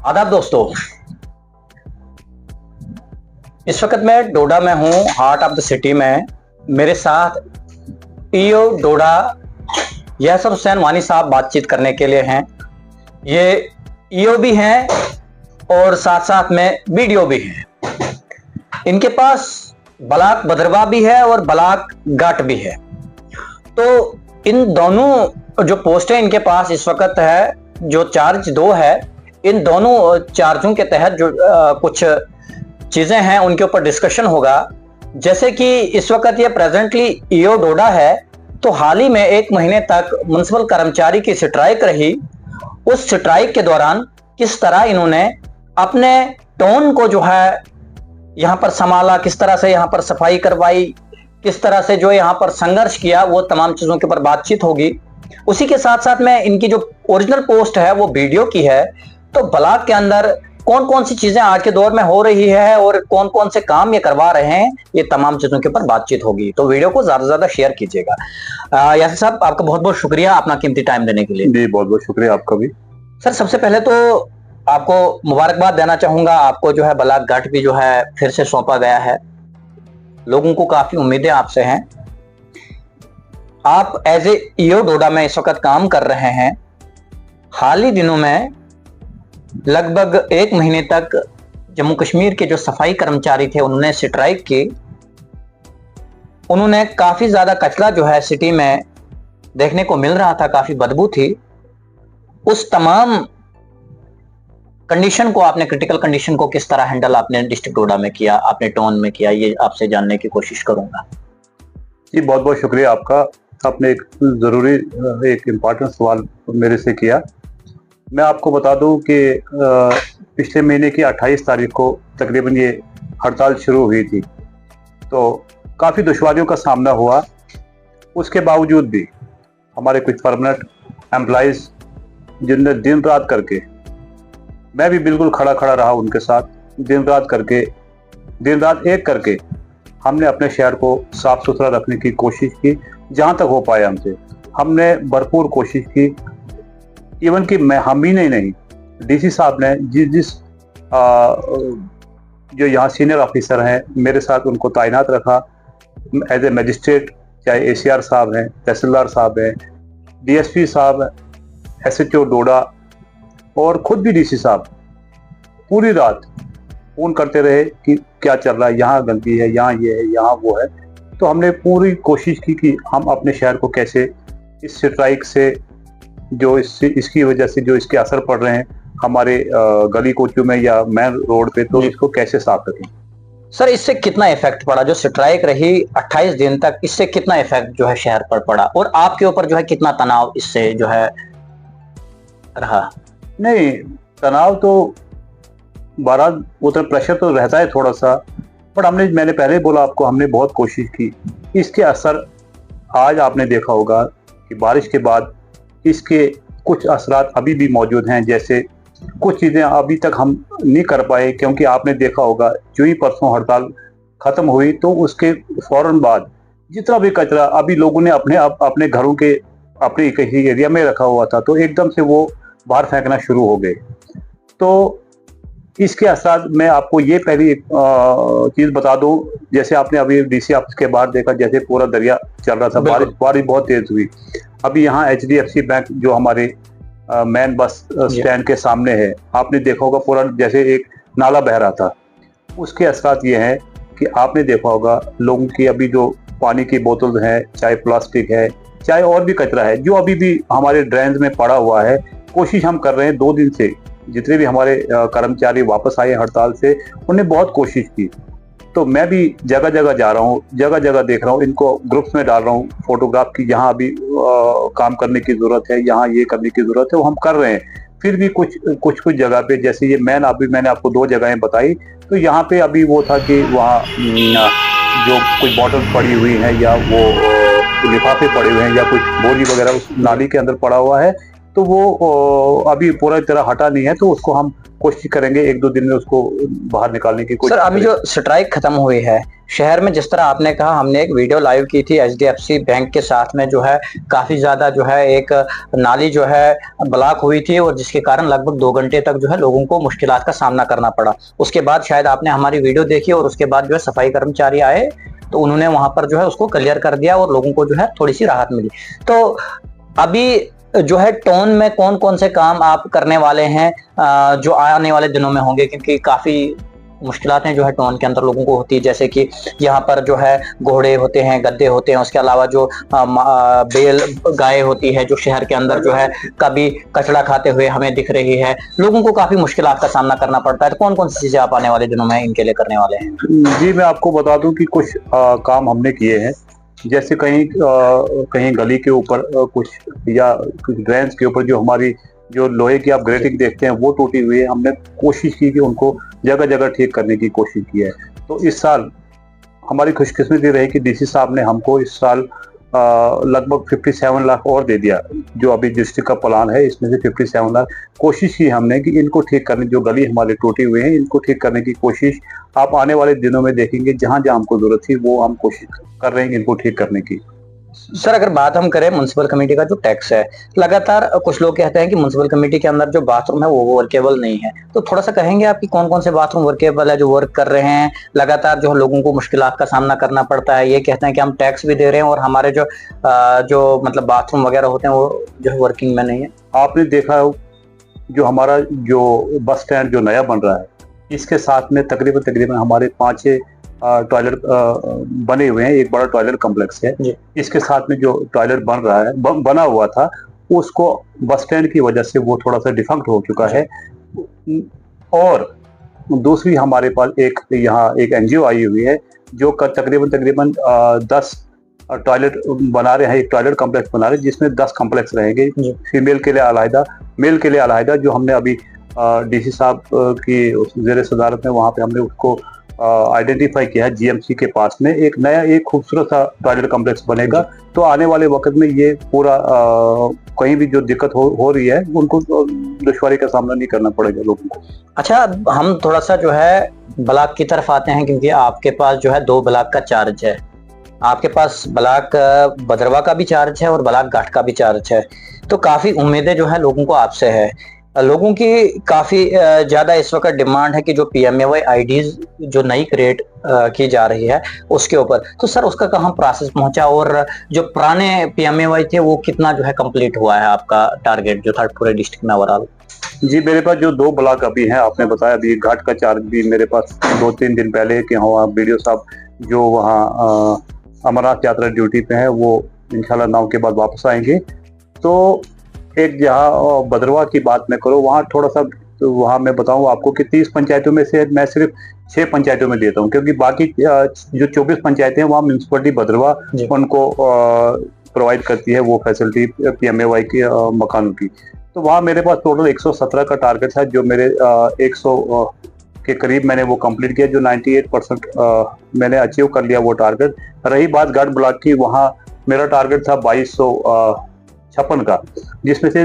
आदाब दोस्तों, इस वक्त मैं डोडा में हूँ, हार्ट ऑफ द सिटी में। मेरे साथ ईओ डोडा यासर हुसैन वानी साहब बातचीत करने के लिए हैं। ये ईओ भी हैं और साथ साथ में वीडियो भी हैं। इनके पास ब्लॉक भद्रवा भी है और ब्लॉक घाट भी है। तो इन दोनों जो पोस्ट है इनके पास इस वक्त है, जो चार्ज 2 है, इन दोनों चार्जों के तहत जो कुछ चीजें हैं उनके ऊपर डिस्कशन होगा। जैसे कि इस वक्त ये प्रेजेंटली ईओ डोडा है, तो हाल ही में 1 महीने तक म्युनिसिपल कर्मचारी की स्ट्राइक रही। उस स्ट्राइक के दौरान किस तरह इन्होंने अपने टोन को जो है यहाँ पर संभाला, किस तरह से यहाँ पर सफाई करवाई, किस तरह से जो यहाँ पर संघर्ष किया, वो तमाम चीजों के ऊपर बातचीत होगी। उसी के साथ साथ में इनकी जो ओरिजिनल पोस्ट है वो वीडियो की है। तो ब्लॉक के अंदर कौन कौन सी चीजें आज के दौर में हो रही है और कौन कौन से काम ये करवा रहे हैं, ये तमाम चीजों के ऊपर बातचीत होगी। तो वीडियो को ज्यादा से ज्यादा शेयर कीजिएगा। यासर साहब, आपका बहुत बहुत शुक्रिया अपना कीमती टाइम देने के लिए। जी, बहुत बहुत शुक्रिया आपका भी। सर, सबसे पहले तो आपको मुबारकबाद देना चाहूंगा। आपको जो है ब्लॉक घाट भी जो है फिर से सौंपा गया है। लोगों को काफी उम्मीदें आपसे हैं। आप एज ए ईओ डोडा में इस वक्त काम कर रहे हैं। हाल ही दिनों में लगभग 1 महीने तक जम्मू कश्मीर के जो सफाई कर्मचारी थे उन्होंने स्ट्राइक की। उन्होंने काफी ज्यादा कचरा जो है सिटी में देखने को मिल रहा था, काफी बदबू थी। उस तमाम कंडीशन को आपने, क्रिटिकल कंडीशन को किस तरह हैंडल आपने डिस्ट्रिक्ट डोडा में किया, आपने टाउन में किया, ये आपसे जानने की कोशिश करूंगा। जी, बहुत बहुत शुक्रिया आपका। आपने एक जरूरी, एक इम्पॉर्टेंट सवाल मेरे से किया। मैं आपको बता दूं कि पिछले महीने की 28 तारीख को तकरीबन ये हड़ताल शुरू हुई थी, तो काफ़ी दुश्वारियों का सामना हुआ। उसके बावजूद भी हमारे कुछ परमानेंट एम्प्लॉइज जिनने दिन रात करके, मैं भी बिल्कुल खड़ा खड़ा रहा उनके साथ, दिन रात एक करके हमने अपने शहर को साफ सुथरा रखने की कोशिश की। जहाँ तक हो पाया हमने भरपूर कोशिश की। इवन कि मैं, हम ही नहीं, डीसी साहब ने जिस जो यहाँ सीनियर ऑफिसर हैं मेरे साथ, उनको तैनात रखा एज ए मजिस्ट्रेट। चाहे एसीआर साहब हैं, तहसीलदार साहब हैं, डीएसपी साहब, एसएचओ डोडा और खुद भी डीसी साहब पूरी रात फोन करते रहे कि क्या चल रहा है, यहाँ गंदगी है, यहाँ ये है, यहाँ वो है। तो हमने पूरी कोशिश की कि हम अपने शहर को कैसे इस स्ट्राइक से, जो इसकी वजह से जो इसके असर पड़ रहे हैं हमारे गली कोचों में या मेन रोड पे, तो इसको कैसे साफ रखें। सर, इससे कितना इफेक्ट पड़ा? जो स्ट्राइक रही 28 दिन तक, इससे कितना इफेक्ट जो है शहर पर पड़ा और आपके ऊपर जो है कितना तनाव इससे जो है रहा? नहीं, तनाव तो बहरहाल उतना प्रेशर तो रहता है थोड़ा सा, बट मैंने पहले बोला आपको, हमने बहुत कोशिश की। इसके असर आज आपने देखा होगा कि बारिश के बाद इसके कुछ असरात अभी भी मौजूद हैं। जैसे कुछ चीज़ें अभी तक हम नहीं कर पाए, क्योंकि आपने देखा होगा जो ही परसों हड़ताल ख़त्म हुई तो उसके फौरन बाद जितना भी कचरा अभी लोगों ने अपने घरों के अपने कहीं एरिया में रखा हुआ था, तो एकदम से वो बाहर फेंकना शुरू हो गए। तो इसके असर मैं आपको ये पहली चीज़ बता दूं, जैसे आपने अभी डीसी ऑफिस के बाहर देखा, जैसे पूरा दरिया चल रहा था, बारिश बहुत तेज हुई। अभी यहाँ HDFC बैंक जो हमारे मेन बस स्टैंड के सामने है, आपने देखा होगा पूरा जैसे एक नाला बह रहा था। उसके असरात ये हैं कि आपने देखा होगा लोगों की अभी जो पानी की बोतल है, चाहे प्लास्टिक है, चाहे और भी कचरा है, जो अभी भी हमारे ड्रेन में पड़ा हुआ है। कोशिश हम कर रहे हैं 2 दिन से, जितने भी हमारे कर्मचारी वापस आए हड़ताल से, उन्होंने बहुत कोशिश की। तो मैं भी जगह जगह जा रहा हूँ, जगह जगह देख रहा हूँ, इनको ग्रुप्स में डाल रहा हूँ फोटोग्राफ की, यहाँ अभी काम करने की ज़रूरत है, यहाँ ये करने की ज़रूरत है, वो हम कर रहे हैं। फिर भी कुछ जगह पे, जैसे ये मैंने आपको 2 जगहें बताई, तो यहाँ पे अभी वो था कि वहाँ जो कुछ बॉटल पड़ी हुई हैं या वो लिफाफे पड़े हुए हैं या कुछ बोरी वगैरह उस नाली के अंदर पड़ा हुआ है, तो वो अभी पूरा तरह हटा नहीं है, तो उसको हम कोशिश करेंगे 1-2 दिन में उसको बाहर निकालने की कोशिश सर अभी करेंगे। जो स्ट्राइक खत्म हुई है शहर में, जिस तरह आपने कहा, हमने एक वीडियो लाइव की थी एचडीएफसी बैंक के साथ में, जो है काफी ज्यादा जो है एक नाली जो है ब्लॉक हुई थी और जिसके कारण लगभग 2 घंटे तक जो है लोगों को मुश्किलात का सामना करना पड़ा। उसके बाद शायद आपने हमारी वीडियो देखी और उसके बाद जो है सफाई कर्मचारी आए तो उन्होंने वहां पर जो है उसको क्लियर कर दिया और लोगों को जो है थोड़ी सी राहत मिली। तो अभी जो है टोन में कौन कौन से काम आप करने वाले हैं जो आने वाले दिनों में होंगे, क्योंकि काफी मुश्किलातें जो है टोन के अंदर लोगों को होती है, जैसे कि यहाँ पर जो है घोड़े होते हैं, गद्दे होते हैं, उसके अलावा जो बेल गाय होती है जो शहर के अंदर जो है कभी कचड़ा खाते हुए हमें दिख रही है, लोगों को काफी मुश्किलात का सामना करना पड़ता है। तो कौन कौन सी चीजें आप आने वाले दिनों में इनके लिए करने वाले हैं? जी, मैं आपको बता दूं कि कुछ काम हमने किए हैं, जैसे कहीं कहीं गली के ऊपर कुछ या कुछ ड्रेन्स के ऊपर जो हमारी जो लोहे की आप ग्रेटिंग देखते हैं वो टूटी हुई है, हमने कोशिश की कि उनको जगह जगह ठीक करने की कोशिश की है। तो इस साल हमारी खुशकिस्मती रही कि डीसी साहब ने हमको इस साल लगभग 57 लाख और दे दिया। जो अभी डिस्ट्रिक्ट का प्लान है इसमें से 57 लाख कोशिश की हमने कि इनको ठीक करने, जो गली हमारे टूटी हुई है इनको ठीक करने की कोशिश आप आने वाले दिनों में देखेंगे। जहां जहां हमको जरूरत थी वो हम कोशिश कर रहे हैं इनको ठीक करने की। सर अगर बात हम करें म्युनिसिपल कमेटी का जो टैक्स है, लगातार कुछ लोग कहते हैं कि म्युनिसिपल कमेटी के अंदर जो बाथरूम है वो वर्केबल नहीं है, तो थोड़ा सा कहेंगे आप कि कौन कौन से बाथरूम वर्केबल है जो वर्क कर रहे हैं? लगातार जो लोगों को मुश्किलात का सामना करना पड़ता है, ये कहते हैं कि हम टैक्स भी दे रहे हैं और हमारे जो मतलब बाथरूम वगैरह होते हैं वो जो है वर्किंग में नहीं है। आपने देखा जो हमारा जो बस स्टैंड जो नया बन रहा है इसके साथ में तकरीबन हमारे 5-6 टॉयलेट बने हुए हैं, एक बड़ा टॉयलेट कॉम्प्लेक्स है। इसके साथ में जो टॉयलेट बन रहा है बना हुआ था उसको बस स्टैंड की वजह से वो थोड़ा सा डिफंक्ट हो चुका है। और दूसरी हमारे पास यहाँ एक एनजीओ आई हुई है जो तकरीबन 10 टॉयलेट बना रहे हैं, एक टॉयलेट कॉम्प्लेक्स बना रहे हैं जिसमें 10 कॉम्प्लेक्स रहेंगे, फीमेल के लिए अलहदा, मेल के लिए अलहदा। जो हमने अभी डीसी साहब की ज़ेर सदारत में वहाँ पे हमने उसको आइडेंटिफाई किया है। जीएमसी के पास में एक नया एक खूबसूरत सा टॉयलेट कॉम्प्लेक्स बनेगा, तो आने वाले वक्त में ये पूरा कहीं भी जो दिक्कत हो रही है उनको दुश्वारी का सामना नहीं करना पड़ेगा लोगों को। अच्छा, हम थोड़ा सा जो है ब्लॉक की तरफ आते हैं, क्योंकि आपके पास जो है 2 ब्लॉक का चार्ज है। आपके पास ब्लॉक भद्रवा का भी चार्ज है और ब्लॉक घाट का भी चार्ज है, तो काफी उम्मीदें जो है लोगों को आपसे है। लोगों की काफी ज्यादा इस वक्त डिमांड है कि जो पीएमएवाई आईडीज जो नई क्रिएट की जा रही है उसके ऊपर, तो सर उसका कहाँ प्रोसेस पहुंचा और जो पुराने पीएमएवाई थे वो कितना जो है कंप्लीट हुआ है आपका टारगेट जो था पूरे डिस्ट्रिक्ट में ओवरऑल? जी, मेरे पास जो 2 ब्लॉक अभी हैं, आपने बताया अभी घाट का चार्ज भी मेरे पास 2-3 दिन पहले कि हाँ वीडियो साहब जो वहाँ अमरनाथ यात्रा ड्यूटी पे है वो इंशाल्लाह 9 के बाद वापस आएंगे। तो एक जहाँ भद्रवा की बात मैं करूँ वहाँ थोड़ा सा, तो वहाँ मैं बताऊँ आपको कि 30 पंचायतों में से मैं सिर्फ 6 पंचायतों में देता हूँ, क्योंकि बाकी जो 24 पंचायतें हैं वहाँ म्यूनसिपलिटी भद्रवा उनको प्रोवाइड करती है वो फैसिलिटी पीएमएवाई की मकानों की। तो वहाँ मेरे पास टोटल 117 का टारगेट था, जो मेरे 100 के करीब मैंने वो कंप्लीट किया, जो 98% मैंने अचीव कर लिया वो टारगेट। रही बात घाट ब्लॉक की, वहाँ मेरा टारगेट था 2256 का, जिसमें से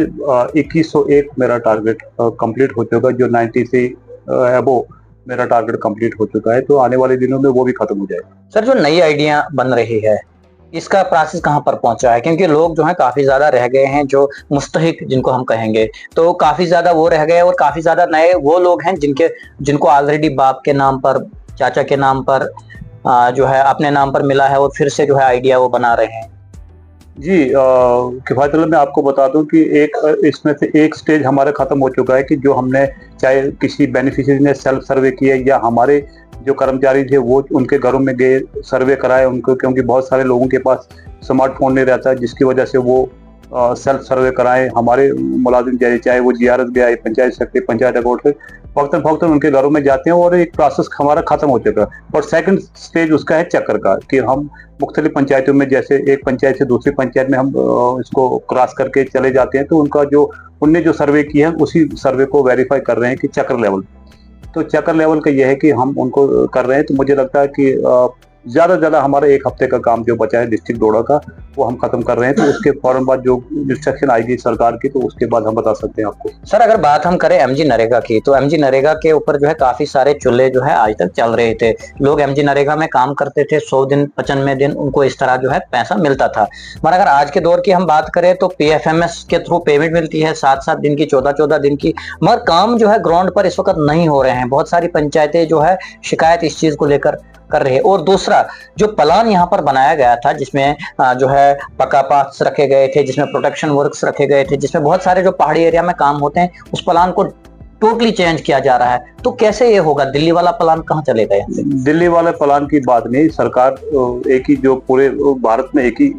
2101 मेरा टारगेट कंप्लीट हो चुका, जो 90 से अबो मेरा टारगेट कंप्लीट हो चुका है। तो आने वाले दिनों में वो भी खत्म हो जाएगा। सर जो नई आइडिया बन रही है इसका प्रोसेस कहाँ पर पहुंचा है? क्योंकि लोग जो हैं काफी ज्यादा रह गए हैं, जो मुस्तहिक जिनको हम कहेंगे, तो काफी ज्यादा वो रह गए और काफी ज्यादा नए वो लोग हैं जिनको ऑलरेडी बाप के नाम पर, चाचा के नाम पर जो है अपने नाम पर मिला है और फिर से जो है आइडिया वो बना रहे हैं। जी, किफायतुल्लाह मैं आपको बता दूं कि इसमें से एक स्टेज हमारा खत्म हो चुका है कि जो हमने चाहे किसी बेनिफिशियरी ने सेल्फ सर्वे किया या हमारे जो कर्मचारी थे वो उनके घरों में गए सर्वे कराए उनको, क्योंकि बहुत सारे लोगों के पास स्मार्टफोन नहीं रहता जिसकी वजह से वो सेल्फ सर्वे कराएं। हमारे मुलाजिम चाहे वो जीआरएस भी आए, पंचायत सेक्रेटरी, पंचायत अकाउंट, फौक्तन उनके घरों में जाते हैं और एक प्रोसेस हमारा खत्म हो चुका है। और सेकंड स्टेज उसका है चक्कर का, कि हम मुख्तलिफ पंचायतों में, जैसे एक पंचायत से दूसरी पंचायत में हम इसको क्रॉस करके चले जाते हैं, तो उनका जो उनने जो सर्वे किया है उसी सर्वे को वेरीफाई कर रहे हैं कि चक्कर लेवल। तो चक्कर लेवल का यह है कि हम उनको कर रहे हैं। तो मुझे लगता है कि ज्यादा से ज्यादा हमारा 1 हफ्ते का काम जो बचा है डिस्ट्रिक्ट डोडा का, वो हम खत्म कर रहे हैं। तो उसके फौरन बाद जो इंस्ट्रक्शन आएगी सरकार की, तो उसके बाद हम बता सकते हैं आपको। सर अगर बात हम करें एमजी नरेगा की, तो एमजी नरेगा के ऊपर जो है काफी सारे चूल्हे जो है आज तक चल रहे थे। लोग एमजी नरेगा में काम करते थे, 100 दिन 95 दिन उनको इस तरह जो है पैसा मिलता था। मगर अगर आज के दौर की हम बात करें तो पीएफएमएस के थ्रू पेमेंट मिलती है 7-7 दिन की, 14-14 दिन की, मगर काम जो है ग्राउंड पर इस वक्त नहीं हो रहे हैं। बहुत सारी पंचायतें जो है शिकायत इस चीज को लेकर कर रहे हैं। और दूसरा जो प्लान यहाँ पर बनाया गया था, जिसमें जो है पक्का पाथ्स रखे गए थे, जिसमें प्रोटेक्शन वर्क्स रखे गए थे, जिसमें बहुत सारे जो पहाड़ी एरिया में काम होते हैं, उस प्लान को टोटली चेंज किया जा रहा है। तो कैसे ये होगा? दिल्ली वाला प्लान कहाँ चलेगा यहाँ से? दिल्ली वाले प्लान की बात नहीं, सरकार एक ही जो पूरे भारत में एक ही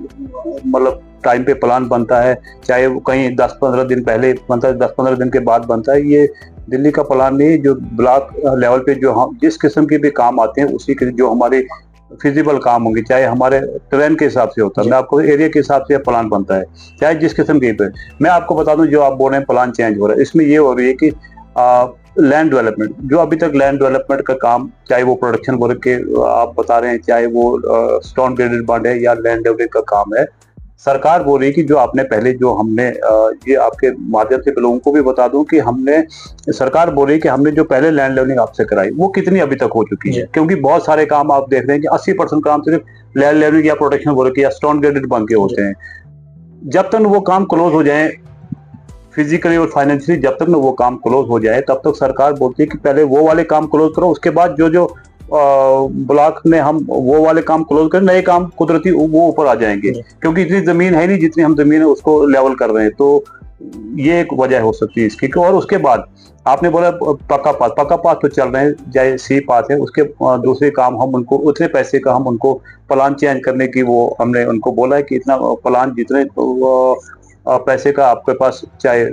मतलब टाइम पे प्लान बनता है, चाहे वो कहीं 10-15 दिन पहले बनता है, 10-15 दिन के बाद बनता है। ये दिल्ली का प्लान नहीं, जो ब्लॉक लेवल पे जो हम जिस किस्म के भी काम आते हैं, उसी के जो हमारे फिजिबल काम होंगे, चाहे हमारे ट्रेन के हिसाब से होता है, मैं आपको एरिया के हिसाब से प्लान बनता है, चाहे जिस किस्म के पे। मैं आपको बता दूं, जो आप बोल रहे हैं प्लान चेंज हो रहा है, इसमें ये हो रही है कि लैंड डेवलपमेंट, जो अभी तक लैंड डेवलपमेंट का काम, चाहे वो प्रोडक्शन वर्क के आप बता रहे हैं, चाहे वो स्टोन ग्रेडेड बॉन्ड है या लैंड डेवलपमेंट का काम है, सरकार बोल रही है कि जो आपने पहले जो हमने ये आपके माध्यम से लोगों को भी बता दूं कि हमने, सरकार बोल रही है कि हमने जो पहले लैंड लेवलिंग आपसे कराई वो कितनी अभी तक हो चुकी है। क्योंकि बहुत सारे काम आप देख रहे हैं कि 80% काम सिर्फ लैंड लेवलिंग या प्रोटेक्शन वर्क या स्टोन ग्रेडेड बन के होते हैं। जब तक वो काम क्लोज हो जाए फिजिकली और फाइनेंशियली, जब तक वो काम क्लोज हो जाए, तब तक सरकार बोलती है कि पहले वो वाले काम क्लोज करो, उसके बाद जो जो ब्लॉक में हम वो वाले काम क्लोज करें, नए काम कुदरती वो ऊपर आ जाएंगे। क्योंकि इतनी जमीन है नहीं जितनी हम जमीन है उसको लेवल कर रहे हैं। तो ये एक वजह हो सकती है इसकी। और उसके बाद आपने बोला पक्का पाथ तो चल रहे हैं, चाहे सी पाथ है, उसके दूसरे काम हम उनको उतने पैसे का हम उनको प्लान चेंज करने की वो हमने उनको बोला है कि इतना प्लान जितने पैसे का आपके पास, चाहे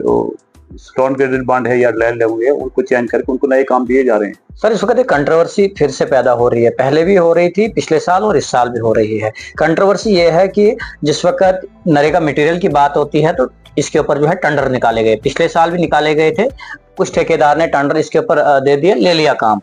स्टोन ग्रेडेड बॉन्ड है या लैंड लेवल है, उनको चेंज करके उनको नए काम दिए जा रहे हैं। सर इस वक्त एक कंट्रोवर्सी फिर से पैदा हो रही है, पहले भी हो रही थी पिछले साल और इस साल भी हो रही है। कंट्रोवर्सी ये है कि जिस वक्त नरेगा मटेरियल की बात होती है तो इसके ऊपर जो है टेंडर निकाले गए, पिछले साल भी निकाले गए थे, कुछ ठेकेदार ने टेंडर इसके ऊपर दे दिए, ले लिया काम,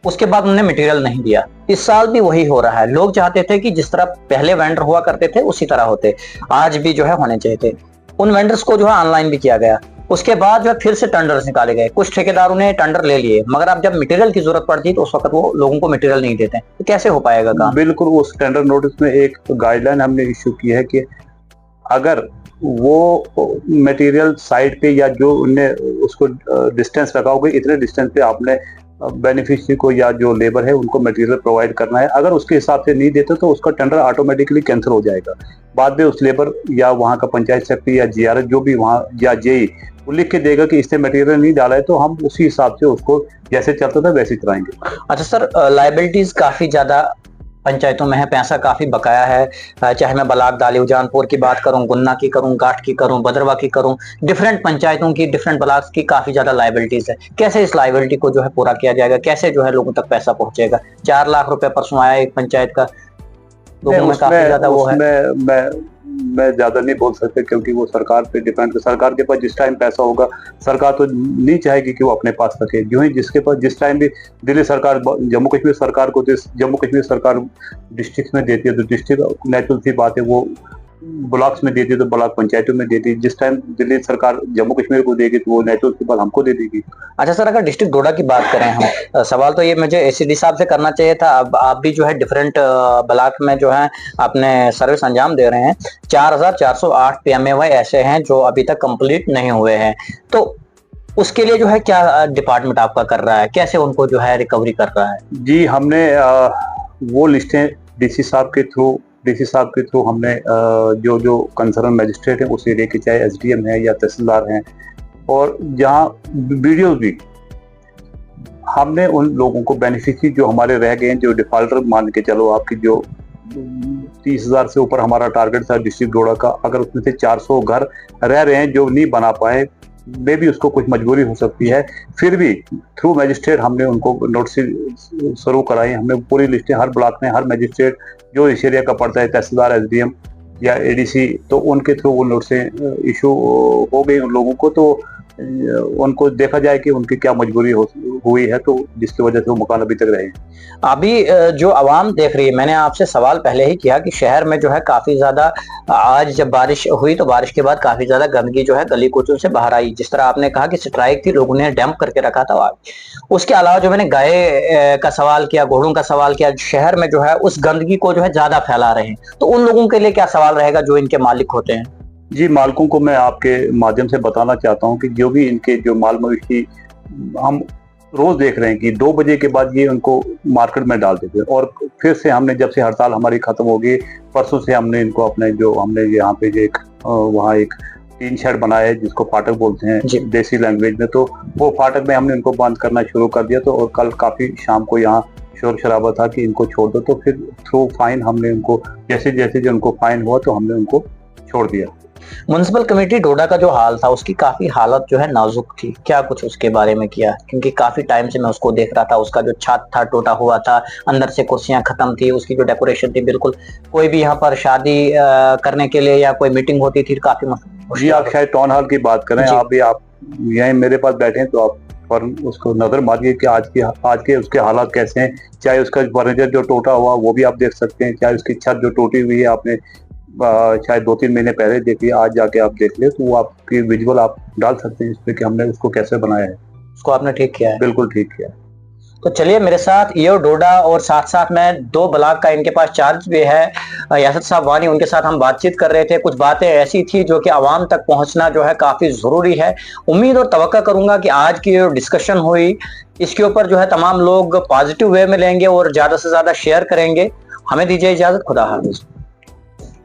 उसके बाद उन्होंने मटेरियल नहीं दिया। इस साल भी वही हो रहा है। लोग चाहते थे कि जिस तरह पहले वेंडर हुआ करते थे उसी तरह होते, आज भी जो है होने चाहिए थे। उन वेंडर्स को जो है ऑनलाइन भी किया गया, उसके बाद जो है फिर से टेंडर्स निकाले गए, कुछ ठेकेदारों ने टेंडर ले लिए, मगर अब जब मटेरियल की जरूरत पड़ती तो उस वक्त वो लोगों को मटेरियल नहीं देते, तो कैसे हो पाएगा काम? बिल्कुल, उस टेंडर नोटिस में एक गाइडलाइन हमने इश्यू की है कि अगर वो मटेरियल साइट पे या जो उनने उसको डिस्टेंस रखा होगा, इतने डिस्टेंस पे आपने बेनिफिशियरी को या जो लेबर है उनको मटेरियल प्रोवाइड करना है, अगर उसके हिसाब से नहीं देते तो उसका टेंडर ऑटोमेटिकली कैंसिल हो जाएगा। बाद में उस लेबर या वहाँ का पंचायत सेक्रेटरी या जीआरएस जो भी वहाँ या जेई वो लिख के देगा कि इससे मटेरियल नहीं डाला है, तो हम उसी हिसाब से उसको जैसे चलता था वैसे चलाएंगे। अच्छा सर, लायबिलिटीज काफी ज्यादा पंचायतों में है, पैसा काफी बकाया है, चाहे मैं बलाक दाली उजानपुर की बात करूं, गुन्ना की करूं, गाट की करूं, भद्रवा की करूं, डिफरेंट पंचायतों की, डिफरेंट ब्लॉक्स की काफी ज्यादा लायबिलिटीज है। कैसे इस लायबिलिटी को जो है पूरा किया जाएगा? कैसे जो है लोगों तक पैसा पहुंचेगा? 4 लाख रुपए परसों आया एक पंचायत का, लोगों में काफी ज्यादा वो है। मैं ज्यादा नहीं बोल सकते क्योंकि वो सरकार पे डिपेंड है। सरकार के पास जिस टाइम पैसा होगा, सरकार तो नहीं चाहेगी कि वो अपने पास रखे। जो ही जिसके पास जिस टाइम भी दिल्ली सरकार, जम्मू कश्मीर सरकार को, जम्मू कश्मीर सरकार डिस्ट्रिक्ट में देती है तो डिस्ट्रिक्ट नेचुरल सी बात है वो ब्लॉक्स में देती है तो ब्लॉक पंचायतों में देती है। जिस टाइम दिल्ली सरकार जम्मू कश्मीर को देगी तो वो नेचुरल सी बात हमको दे देगी। अच्छा सर, अगर डिस्ट्रिक्ट डोडा की बात करें हम, सवाल तो ये मुझे एसीडी साहब से करना चाहिए था, अब आप भी जो है डिफरेंट ब्लॉक में जो है अपने सर्विस अंजाम दे रहे हैं। 4408 PMAY ऐसे हैं जो अभी तक कंप्लीट नहीं हुए हैं, तो उसके लिए जो है क्या डिपार्टमेंट आपका कर रहा है, कैसे उनको जो है रिकवरी कर रहा है? जी, हमने वो लिस्टें डीसी साहब के थ्रू हमने जो जो कंसर्न मजिस्ट्रेट हैं उस एरिया के, चाहे एसडीएम है या तहसीलदार हैं, और जहाँ वीडियोज भी हमने उन लोगों को बेनिफिशियरी जो हमारे रह गए हैं, जो डिफॉल्टर मान के चलो आपकी, जो 30,000 से ऊपर हमारा टारगेट था डिस्ट्रिक्ट डोडा का, अगर उसमें से 400 घर रह रहे हैं जो नहीं बना पाए, में भी उसको कुछ मजबूरी हो सकती है, फिर भी थ्रू मजिस्ट्रेट हमने उनको नोटिस शुरू कराई। हमने पूरी लिस्टें हर ब्लॉक में, हर मजिस्ट्रेट जो इस एरिया का पड़ता है, तहसीलदार, एसडीएम या एडीसी, तो उनके थ्रू वो नोटिसें इशू हो गई उन लोगों को। तो उनको देखा जाए कि उनकी क्या मजबूरी हुई है, तो जिसकी वजह से वो मकान अभी तक रहे हैं। अभी जो आवाम देख रही है, मैंने आपसे सवाल पहले ही किया कि शहर में जो है काफी ज्यादा, आज जब बारिश हुई तो बारिश के बाद काफी ज्यादा गंदगी जो है गली कूचों से बाहर आई। जिस तरह आपने कहा कि स्ट्राइक थी, लोगों ने डंप करके रखा था। उसके अलावा जो मैंने गाय का सवाल किया, घोड़ों का सवाल किया, शहर में जो है उस गंदगी को जो है ज्यादा फैला रहे हैं, तो उन लोगों के लिए क्या सवाल रहेगा जो इनके मालिक होते हैं? जी, मालिकों को मैं आपके माध्यम से बताना चाहता हूँ कि जो भी इनके जो माल मवेशी हम रोज देख रहे हैं कि 2 बजे के बाद ये उनको मार्केट में डाल देते हैं, और फिर से हमने जब से हड़ताल हमारी खत्म हो गई, परसों से हमने इनको अपने जो हमने यहाँ पे जो वहाँ एक टीन शेड बनाया है जिसको फाटक बोलते हैं देसी लैंग्वेज में, तो वो फाटक में हमने इनको बंद करना शुरू कर दिया। तो और कल काफी शाम को यहाँ शोर शराबा था कि इनको छोड़ दो, तो फिर थ्रू फाइन हमने उनको जैसे जैसे जो उनको फाइन हुआ तो हमने उनको छोड़ दिया। म्युनिसिपल कमेटी डोडा का जो हाल था, उसकी काफी हालत जो है नाजुक थी, क्या कुछ उसके बारे में किया? क्योंकि काफी टाइम से मैं उसको देख रहा था, उसका जो छत था टूटा हुआ था, अंदर से कुर्सियां खत्म थी, उसकी जो डेकोरेशन थी, बिल्कुल कोई भी यहाँ पर शादी करने के लिए या कोई मीटिंग होती थी काफी जी, आप शायद टाउन हॉल की बात करें, आप यहीं मेरे पास बैठे हैं, तो आप पर उसको नजर मारिए कि आज के उसके हालात कैसे हैं। चाहे उसका फर्नीचर जो टूटा हुआ वो भी आप देख सकते हैं, चाहे उसकी छत जो टूटी हुई है, आपने शायद 2-3 महीने पहले देखी, आज जाके आप देख ले तो वो आपकी विजुअल आप डाल सकते हैं इस पे कि हमने उसको कैसे बनाया है। उसको आपने ठीक किया है? बिल्कुल ठीक किया है। तो चलिए मेरे साथ ईओ डोडा और साथ साथ में 2 ब्लॉक का इनके पास चार्ज भी है यासर साहब वानी, उनके साथ हम बातचीत कर रहे थे। कुछ बातें ऐसी थी जो कि आवाम तक पहुंचना जो है काफी जरूरी है। उम्मीद और तवक्का करूंगा कि आज की जो डिस्कशन हुई इसके ऊपर जो है तमाम लोग पॉजिटिव वे में लेंगे और ज्यादा से ज्यादा शेयर करेंगे। हमें दीजिए इजाजत, खुदा हाफिज।